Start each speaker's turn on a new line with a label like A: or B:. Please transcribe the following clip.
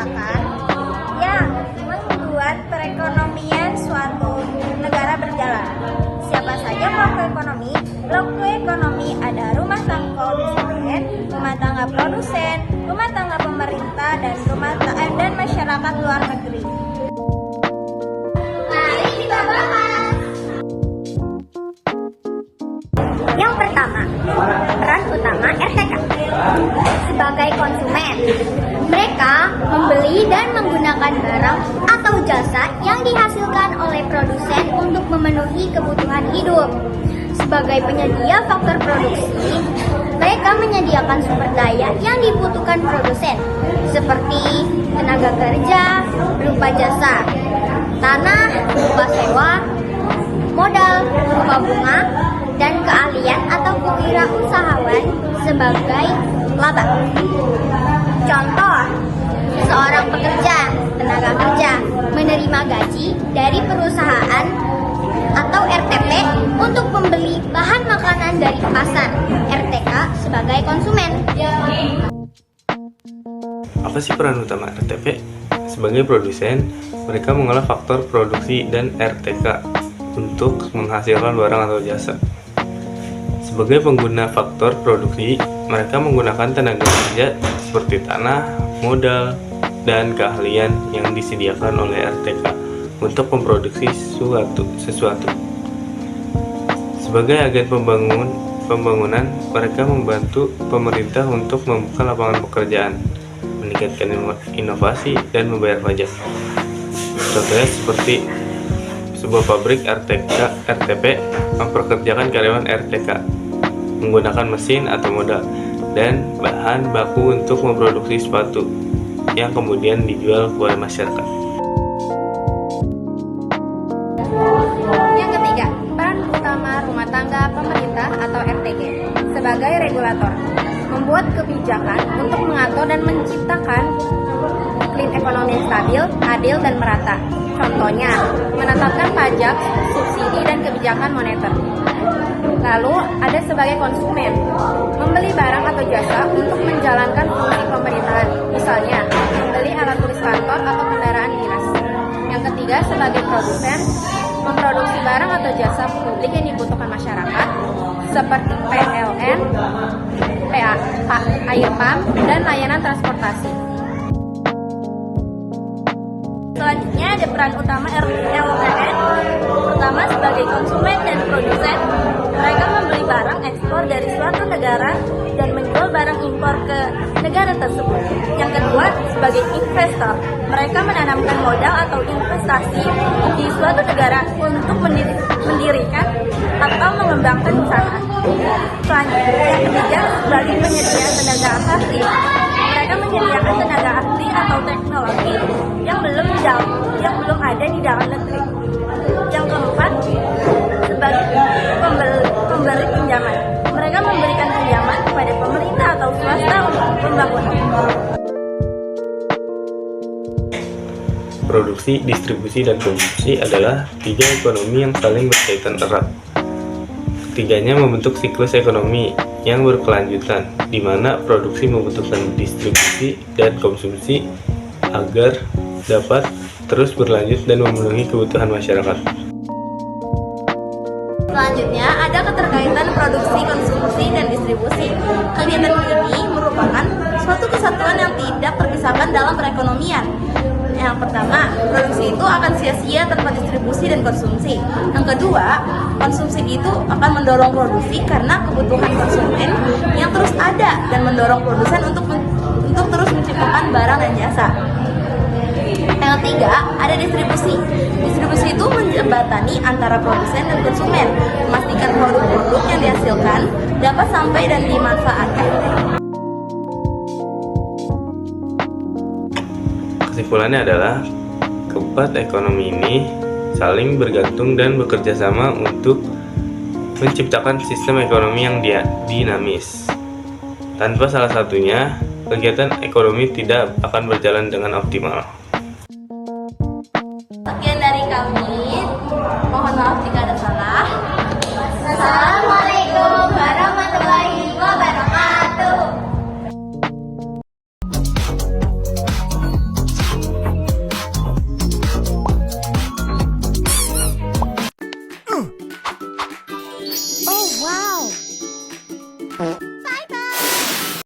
A: merupakan yang membuat perekonomian suatu negara berjalan. Siapa saja pelaku ekonomi? Pelaku ekonomi ada rumah tangga konsumen, rumah tangga produsen, rumah tangga pemerintah, dan masyarakat luar negeri. Mari kita bahas. Yang pertama, peran utama RTK. Sebagai konsumen, mereka membeli dan menggunakan barang atau jasa yang dihasilkan oleh produsen untuk memenuhi kebutuhan hidup. Sebagai penyedia faktor produksi, mereka menyediakan sumber daya yang dibutuhkan produsen, seperti tenaga kerja berupa jasa, tanah berupa sewa, modal berupa bunga, dan keahlian atau kewirausahaan sebagai laba. Contoh, seorang pekerja, tenaga kerja, menerima gaji dari perusahaan atau RTP untuk membeli bahan makanan dari pasar. RTK sebagai konsumen.
B: Apa sih peran utama RTP? Sebagai produsen, mereka mengolah faktor produksi dan RTK untuk menghasilkan barang atau jasa. Sebagai pengguna faktor produksi, mereka menggunakan tenaga kerja seperti tanah, modal, dan keahlian yang disediakan oleh RTK untuk memproduksi sesuatu. Sebagai agen pembangunan, mereka membantu pemerintah untuk membuka lapangan pekerjaan, meningkatkan inovasi, dan membayar pajak. Contohnya seperti sebuah pabrik RTP memperkerjakan karyawan RTK, menggunakan mesin atau modal dan bahan baku untuk memproduksi sepatu yang kemudian dijual kepada masyarakat.
C: Yang ketiga, peran utama rumah tangga pemerintah atau RTG sebagai regulator, membuat kebijakan untuk mengatur dan menciptakan iklim ekonomi yang stabil, adil, dan merata. Contohnya, menetapkan pajak, subsidi, dan kebijakan moneter. Lalu, ada sebagai konsumen, membeli barang atau jasa untuk menjalankan fungsi pemerintahan, misalnya, membeli alat tulis kantor atau kendaraan dinas. Yang ketiga, sebagai produsen, memproduksi barang atau jasa publik yang dibutuhkan masyarakat, seperti PLN, air pump, dan layanan transportasi.
A: Selanjutnya ada peran utama LPN. Pertama, sebagai konsumen dan produsen, mereka membeli barang ekspor dari suatu negara dan menjual barang impor ke negara tersebut. Yang kedua, sebagai investor, mereka menanamkan modal atau investasi di suatu negara untuk mendirikan atau mengembangkan usaha. Selanjutnya, yang ketiga, sebagai penyedia tenaga ahli, mereka menyediakan tenaga ahli atau teknologi yang belum ada di dalam negeri. Yang keempat, sebagai pemberi pinjaman, mereka memberikan pinjaman kepada pemerintah atau swasta untuk pembangunan.
B: Produksi, distribusi, dan konsumsi adalah tiga ekonomi yang saling berkaitan erat. Ketiganya membentuk siklus ekonomi yang berkelanjutan, di mana produksi membutuhkan distribusi dan konsumsi agar dapat terus berlanjut dan memenuhi kebutuhan masyarakat.
A: Selanjutnya ada keterkaitan produksi, konsumsi, dan distribusi. Kegiatan ini merupakan suatu kesatuan yang tidak terpisahkan dalam perekonomian. Yang pertama, produksi itu akan sia-sia tanpa distribusi dan konsumsi. Yang kedua, konsumsi itu akan mendorong produksi karena kebutuhan konsumen yang terus ada dan mendorong produsen untuk terus menciptakan barang dan jasa. Yang ketiga, ada distribusi. Distribusi itu menjembatani antara produsen dan konsumen, memastikan produk-produk yang dihasilkan dapat sampai dan dimanfaatkan.
B: Kesimpulannya adalah keempat ekonomi ini saling bergantung dan bekerja sama untuk menciptakan sistem ekonomi yang dinamis. Tanpa salah satunya, kegiatan ekonomi tidak akan berjalan dengan optimal.
A: Sekian dari kami, mohon maaf jika ada salah. Salam